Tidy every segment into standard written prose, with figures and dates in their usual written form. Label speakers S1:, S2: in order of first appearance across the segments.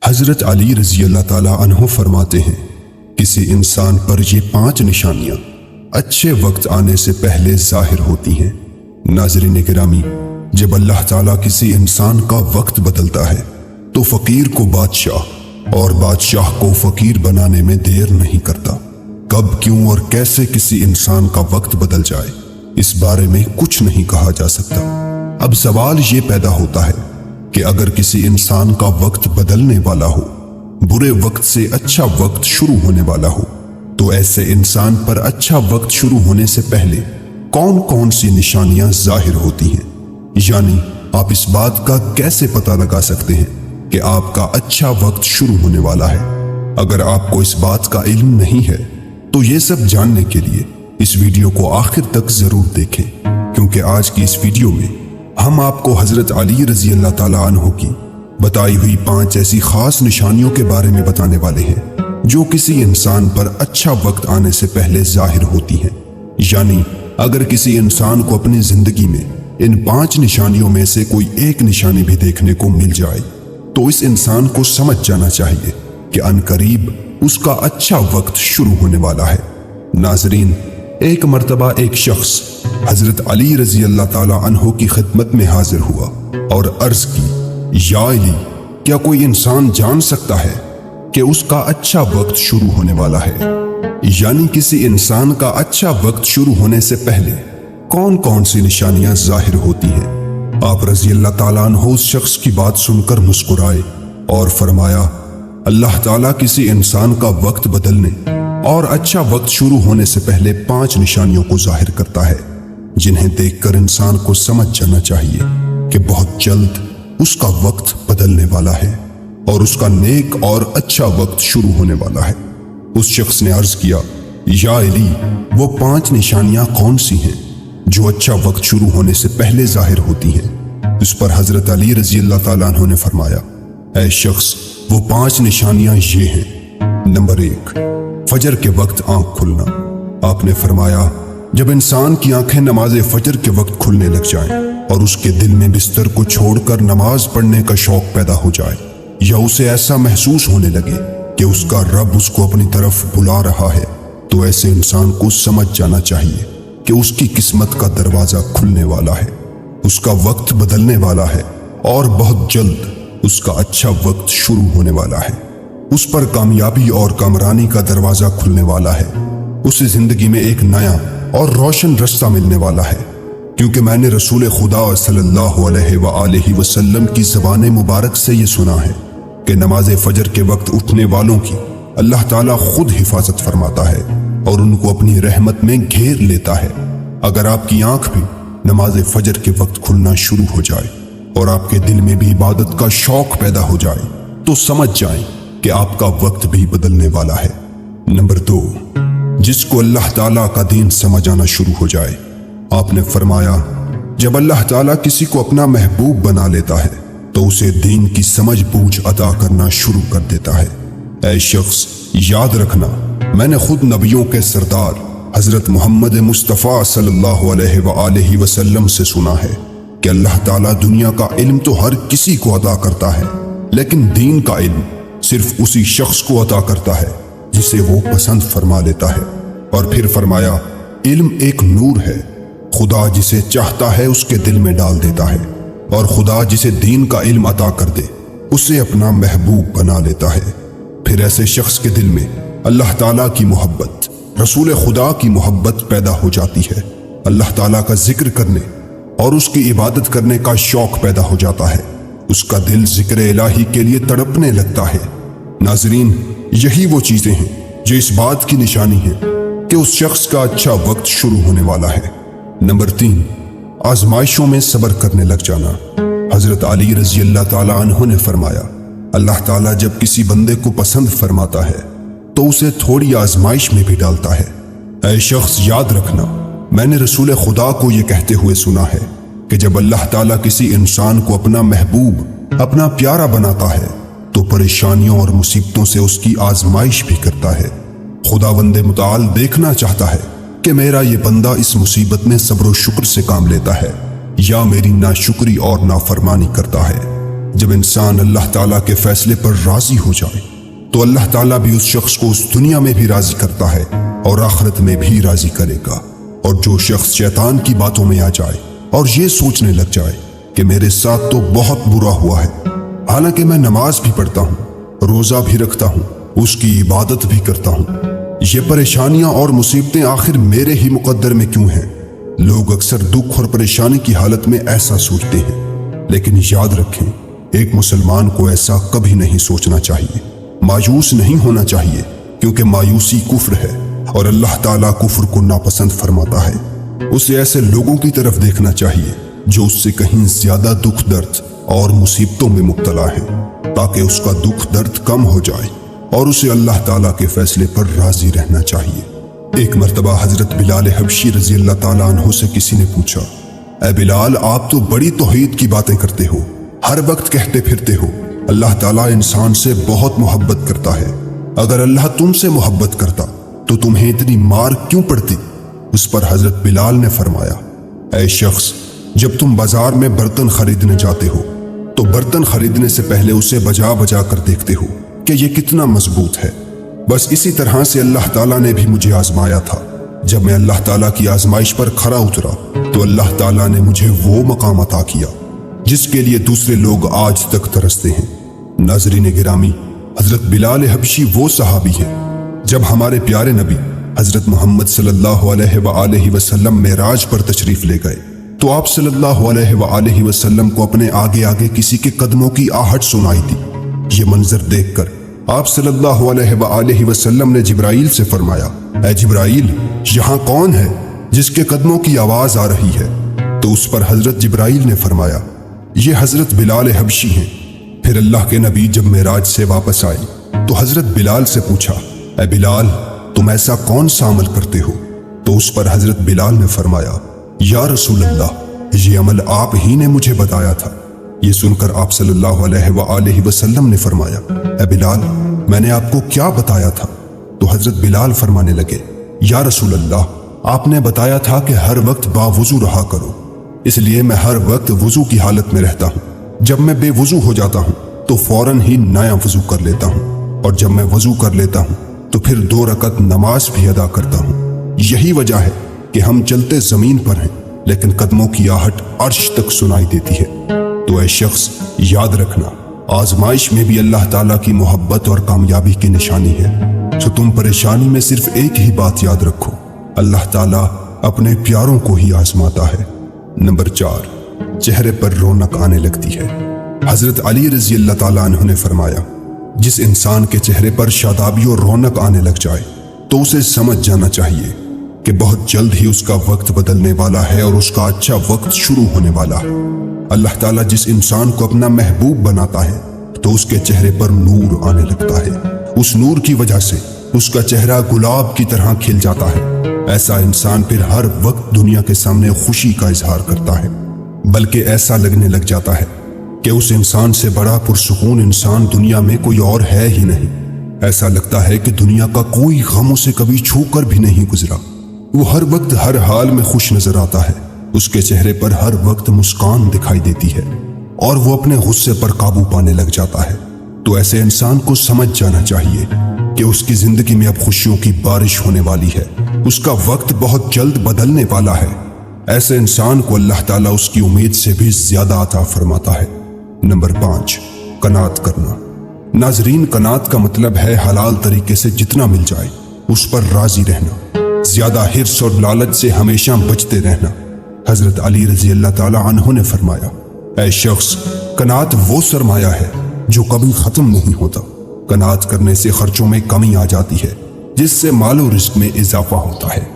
S1: حضرت علی رضی اللہ تعالیٰ عنہ فرماتے ہیں، کسی انسان پر یہ 5 نشانیاں اچھے وقت آنے سے پہلے ظاہر ہوتی ہیں۔ ناظرین گرامی، جب اللہ تعالیٰ کسی انسان کا وقت بدلتا ہے تو فقیر کو بادشاہ اور بادشاہ کو فقیر بنانے میں دیر نہیں کرتا۔ کب، کیوں اور کیسے کسی انسان کا وقت بدل جائے، اس بارے میں کچھ نہیں کہا جا سکتا۔ اب سوال یہ پیدا ہوتا ہے کہ اگر کسی انسان کا وقت بدلنے والا ہو، برے وقت سے اچھا وقت شروع ہونے والا ہو، تو ایسے انسان پر اچھا وقت شروع ہونے سے پہلے کون کون سی نشانیاں ظاہر ہوتی ہیں؟ یعنی آپ اس بات کا کیسے پتہ لگا سکتے ہیں کہ آپ کا اچھا وقت شروع ہونے والا ہے؟ اگر آپ کو اس بات کا علم نہیں ہے تو یہ سب جاننے کے لیے اس ویڈیو کو آخر تک ضرور دیکھیں، کیونکہ آج کی اس ویڈیو میں ہم آپ کو حضرت علی رضی اللہ تعالیٰ عنہ کی بتائی ہوئی 5 ایسی خاص نشانیوں کے بارے میں بتانے والے ہیں جو کسی انسان پر اچھا وقت آنے سے پہلے ظاہر ہوتی ہیں۔ یعنی اگر کسی انسان کو اپنی زندگی میں ان 5 نشانیوں میں سے کوئی ایک نشانی بھی دیکھنے کو مل جائے تو اس انسان کو سمجھ جانا چاہیے کہ عنقریب اس کا اچھا وقت شروع ہونے والا ہے۔ ناظرین، ایک مرتبہ ایک شخص حضرت علی رضی اللہ تعالیٰ عنہ کی خدمت میں حاضر ہوا اور عرض کی، یا علی، کیا کوئی انسان جان سکتا ہے کہ اس کا اچھا وقت شروع ہونے والا ہے؟ یعنی کسی انسان کا اچھا وقت شروع ہونے سے پہلے کون کون سی نشانیاں ظاہر ہوتی ہیں؟ آپ رضی اللہ تعالیٰ عنہ اس شخص کی بات سن کر مسکرائے اور فرمایا، اللہ تعالیٰ کسی انسان کا وقت بدلنے اور اچھا وقت شروع ہونے سے پہلے 5 نشانیوں کو ظاہر کرتا ہے، جنہیں دیکھ کر انسان کو سمجھ جانا چاہیے کہ بہت جلد اس کا وقت بدلنے والا ہے اور اس کا نیک اور اچھا وقت شروع ہونے والا ہے۔ اس شخص نے عرض کیا، یا علی، وہ 5 نشانیاں کون سی ہیں جو اچھا وقت شروع ہونے سے پہلے ظاہر ہوتی ہیں؟ اس پر حضرت علی رضی اللہ تعالیٰ عنہ نے فرمایا، اے شخص، وہ 5 نشانیاں یہ ہیں۔ نمبر 1، فجر کے وقت آنکھ کھلنا۔ آپ نے فرمایا، جب انسان کی آنکھیں نماز فجر کے وقت کھلنے لگ جائیں اور اس کے دل میں بستر کو چھوڑ کر نماز پڑھنے کا شوق پیدا ہو جائے، یا اسے ایسا محسوس ہونے لگے کہ اس کا رب اس کو اپنی طرف بلا رہا ہے، تو ایسے انسان کو سمجھ جانا چاہیے کہ اس کی قسمت کا دروازہ کھلنے والا ہے، اس کا وقت بدلنے والا ہے اور بہت جلد اس کا اچھا وقت شروع ہونے والا ہے۔ اس پر کامیابی اور کامرانی کا دروازہ کھلنے والا ہے، اسے زندگی میں ایک نیا اور روشن رستہ ملنے والا ہے، کیونکہ میں نے رسول خدا صلی اللہ علیہ وآلہ وسلم کی زبان مبارک سے یہ سنا ہے کہ نماز فجر کے وقت اٹھنے والوں کی اللہ تعالیٰ خود حفاظت فرماتا ہے اور ان کو اپنی رحمت میں گھیر لیتا ہے۔ اگر آپ کی آنکھ بھی نماز فجر کے وقت کھلنا شروع ہو جائے اور آپ کے دل میں بھی عبادت کا شوق پیدا ہو جائے تو سمجھ جائیں کہ آپ کا وقت بھی بدلنے والا ہے۔ نمبر 2، جس کو اللہ تعالیٰ کا دین سمجھ آنا شروع ہو جائے۔ آپ نے فرمایا، جب اللہ تعالیٰ کسی کو اپنا محبوب بنا لیتا ہے تو اسے دین کی سمجھ بوجھ عطا کرنا شروع کر دیتا ہے۔ اے شخص، یاد رکھنا، میں نے خود نبیوں کے سردار حضرت محمد مصطفیٰ صلی اللہ علیہ وآلہ وسلم سے سنا ہے کہ اللہ تعالیٰ دنیا کا علم تو ہر کسی کو عطا کرتا ہے، لیکن دین کا علم صرف اسی شخص کو عطا کرتا ہے جسے وہ پسند فرما لیتا ہے۔ اور پھر فرمایا، علم ایک نور ہے، خدا جسے چاہتا ہے اس کے دل میں ڈال دیتا ہے، اور خدا جسے دین کا علم عطا کر دے اسے اپنا محبوب بنا لیتا ہے۔ پھر ایسے شخص کے دل میں اللہ تعالیٰ کی محبت، رسول خدا کی محبت پیدا ہو جاتی ہے، اللہ تعالیٰ کا ذکر کرنے اور اس کی عبادت کرنے کا شوق پیدا ہو جاتا ہے، اس کا دل ذکر الہی کے لیے تڑپنے لگتا ہے۔ ناظرین، یہی وہ چیزیں ہیں جو اس بات کی نشانی ہے کہ اس شخص کا اچھا وقت شروع ہونے والا ہے۔ نمبر 3، آزمائشوں میں صبر کرنے لگ جانا۔ حضرت علی رضی اللہ تعالیٰ عنہ نے فرمایا، اللہ تعالیٰ جب کسی بندے کو پسند فرماتا ہے تو اسے تھوڑی آزمائش میں بھی ڈالتا ہے۔ اے شخص، یاد رکھنا، میں نے رسول خدا کو یہ کہتے ہوئے سنا ہے کہ جب اللہ تعالیٰ کسی انسان کو اپنا محبوب، اپنا پیارا بناتا ہے تو پریشانیوں اور مصیبتوں سے اس کی آزمائش بھی کرتا ہے۔ خداوند متعال دیکھنا چاہتا ہے کہ میرا یہ بندہ اس مصیبت میں صبر و شکر سے کام لیتا ہے یا میری ناشکری اور نافرمانی کرتا ہے۔ जब इंसान अल्लाह ताला के फैसले पर राजी हो जाए तो अल्लाह ताला भी उस शख्स को उस दुनिया में भी राजी करता है और आखिरत में भी राजी करेगा। और जो शख्स शैतान की बातों में आ जाए और ये सोचने लग जाए कि मेरे साथ तो बहुत बुरा हुआ है, हालांकि मैं नमाज भी पढ़ता हूँ, रोजा भी रखता हूँ, उसकी इबादत भी करता हूँ, ये परेशानियां और मुसीबतें आखिर मेरे ही मुकद्दर में क्यों हैं? लोग अक्सर दुख और परेशानी की हालत में ऐसा सोचते हैं, लेकिन याद रखें, एक मुसलमान को ऐसा कभी नहीं सोचना चाहिए। मायूस नहीं होना चाहिए, क्योंकि मायूसी कुफ्र है और अल्लाह ताला कुफ्र को नापसंद फरमाता है। उसे ऐसे लोगों की तरफ देखना चाहिए जो उससे कहीं ज्यादा दुख दर्द और मुसीबतों में मुब्तला है, ताकि उसका दुख दर्द कम हो जाए और उसे अल्लाह ताला के फैसले पर राजी रहना चाहिए। एक मर्तबा हजरत बिलाल हबशी रजी अल्लाह ताला अन्हु से किसी ने पूछा, ऐ बिलाल, आप तो बड़ी तौहीद की बातें करते हो, हर वक्त कहते फिरते हो अल्लाह ताला इंसान से बहुत मोहब्बत करता है। अगर अल्लाह तुमसे मोहब्बत करता तो तुम्हें इतनी मार क्यों पड़ती? उस पर हजरत बिलाल ने फरमाया, ऐ शख्स, जब तुम बाजार में बर्तन खरीदने जाते हो तो बर्तन खरीदने से पहले उसे बजा बजा कर देखते हो कि ये कितना मजबूत है। बस इसी तरह से अल्लाह ताला ने भी मुझे आजमाया था। जब मैं अल्लाह ताला की आजमाइश पर खरा उतरा तो अल्लाह ताला ने मुझे वो मकाम अता किया जिसके लिए दूसरे लोग आज तक तरसते हैं। नाज़रीन गिरामी, हजरत बिलाल हबशी वो सहाबी है जब हमारे प्यारे नबी हजरत मोहम्मद सल्लल्लाहु अलैहि वसल्लम मेराज पर तशरीफ ले गए तो आप सल्लल्लाहु अलैहि वसल्लम को अपने आगे आगे किसी के कदमों की आहट सुनाई दी। ये मंजर देखकर आप सल्लल्लाहु अलैहि वसल्लम ने जिब्राइल से फरमाया, ऐ जिब्राइल, यहाँ कौन है जिसके कदमों की आवाज आ रही है? तो उस पर हजरत जिब्राइल ने फरमाया, ये हजरत बिलाल हबशी हैं। फिर अल्लाह के नबी जब मेराज से वापस आए तो हजरत बिलाल से पूछा, ऐ बिलाल, तुम ऐसा कौन सा अमल करते हो? तो उस पर हजरत बिलाल ने फरमाया, या रसूल अल्लाह, ये अमल आप ही ने मुझे बताया था। ये सुनकर आप सल्लल्लाहु अलैहि वसल्लम ने फरमाया, ऐ बिलाल, मैंने आपको क्या बताया था? तो हजरत बिलाल फरमाने लगे, या रसूल अल्लाह, आपने बताया था कि हर वक्त बावुजू रहा करो, इसलिए मैं हर वक्त वुजू की हालत में रहता हूँ। जब मैं बेवुजू हो जाता हूँ तो फौरन ही नया वजू कर लेता हूँ, और जब मैं वजू कर लेता हूँ तो फिर 2 रकत नमाज भी अदा करता हूँ। यही वजह है कि हम चलते जमीन पर हैं लेकिन कदमों की आहट अर्श तक सुनाई देती है। तो ऐ शख्स, याद रखना, आजमाइश में भी अल्लाह ताला की मोहब्बत और कामयाबी की निशानी है। तो तुम परेशानी में सिर्फ एक ही बात याद रखो, अल्लाह ताला अपने प्यारों को ही आजमाता है। नंबर 4, चेहरे पर रौनक आने लगती है। हजरत अली रजी अल्लाह ताला अन्हु ने फरमाया, जिस इंसान के चेहरे पर शादाबी और रौनक आने लग जाए तो उसे समझ जाना चाहिए कि बहुत जल्द ही उसका वक्त बदलने वाला है और उसका अच्छा वक्त शुरू होने वाला है। अल्लाह ताला जिस इंसान को अपना महबूब बनाता है तो उसके चेहरे पर नूर आने लगता है। उस नूर की वजह से उसका चेहरा गुलाब की तरह खिल जाता है। ऐसा इंसान फिर हर वक्त दुनिया के सामने खुशी का इजहार करता है, बल्कि ऐसा लगने लग जाता है कि उस इंसान से बड़ा पुरसुकून इंसान दुनिया में कोई और है ही नहीं। ऐसा लगता है कि दुनिया का कोई गम उसे कभी छू कर भी नहीं गुजरा। वो हर वक्त हर हाल में खुश नजर आता है, उसके चेहरे पर हर वक्त मुस्कान दिखाई देती है और वो अपने गुस्से पर काबू पाने लग जाता है। तो ऐसे इंसान को समझ जाना चाहिए कि उसकी जिंदगी में अब खुशियों की बारिश होने वाली है, उसका वक्त बहुत जल्द बदलने वाला है। ऐसे इंसान को अल्लाह ताला उसकी उम्मीद से भी ज्यादा अता फरमाता है। नंबर 5, कनात करना। नाजरीन, कनात का मतलब है हलाल तरीके से जितना मिल जाए उस पर राजी रहना, ज्यादा हिर्स और लालच से हमेशा बचते रहना। हजरत अली रजी अल्लाह ताला अन्हु ने फरमाया, ऐ शख्स, कनात वो सरमाया है जो कभी खत्म नहीं होता। कनात करने से खर्चों में कमी आ जाती है, जिससे मालो रिस्क में इजाफा होता है।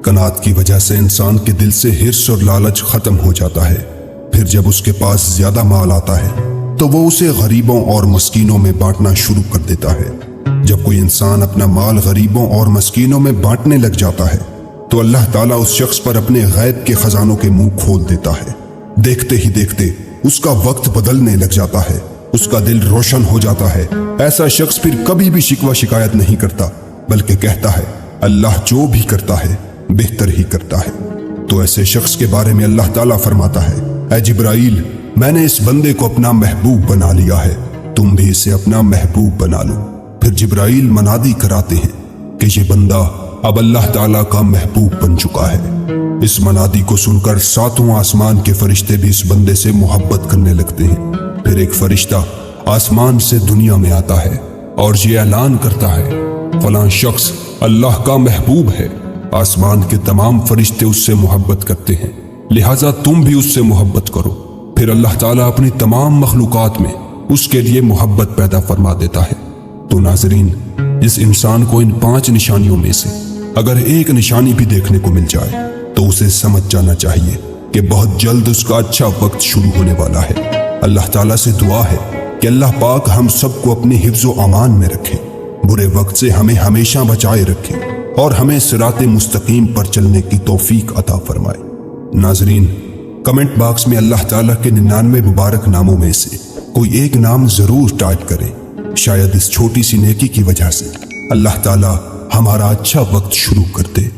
S1: कनात की वजह से इंसान के दिल से हिर्स और लालच खत्म हो जाता है। फिर जब उसके पास ज्यादा माल आता है तो वो उसे गरीबों और मस्कीनों में बांटना शुरू कर देता है। जब कोई इंसान अपना माल गरीबों और मस्कीनों में बांटने लग जाता है तो अल्लाह ताला उस शख्स पर अपने गैब के खजानों के मुंह खोल देता है। देखते ही देखते उसका वक्त बदलने लग जाता है, उसका दिल रोशन हो जाता है। ऐसा शख्स फिर कभी भी शिकवा शिकायत नहीं करता, बल्कि कहता है अल्लाह जो भी करता है बेहतर ही करता है। तो ऐसे शख्स के बारे में अल्लाह ताला फरमाता है, ऐ जिब्राइल, मैंने इस बंदे को अपना महबूब बना लिया है, तुम भी इसे अपना महबूब बना लो। फिर जिब्राइल मनादी कराते हैं कि ये बंदा अब अल्लाह ताला का महबूब बन चुका है। इस मनादी को सुनकर सातों आसमान के फरिश्ते भी इस बंदे से मोहब्बत करने लगते हैं। फिर एक फरिश्ता आसमान से दुनिया में आता है और ये ऐलान करता है, फलां शख्स अल्लाह का महबूब है। आसमान के तमाम फरिश्ते उससे मोहब्बत करते हैं, लिहाजा तुम भी उससे मोहब्बत करो। फिर अल्लाह ताला अपनी तमाम मखलूकात में उसके लिए मोहब्बत पैदा फरमा देता है। तो नाज़रीन, इस इंसान को इन 5 निशानियों में से अगर एक निशानी भी देखने को मिल जाए तो उसे समझ जाना चाहिए कि बहुत जल्द उसका अच्छा वक्त शुरू होने वाला है। अल्लाह ताला से दुआ है कि अल्लाह पाक हम सबको अपनी हिफ्ज़ व अमान में रखे, बुरे वक्त से हमें हमेशा बचाए रखे और हमें सिराते मुस्तकीम पर चलने की तौफीक अता फरमाए। नाज़रीन, कमेंट बॉक्स में अल्लाह ताला के 99 मुबारक नामों में से कोई एक नाम जरूर टाइप करें। शायद इस छोटी सी नेकी की वजह से अल्लाह ताला हमारा अच्छा वक्त शुरू कर दे।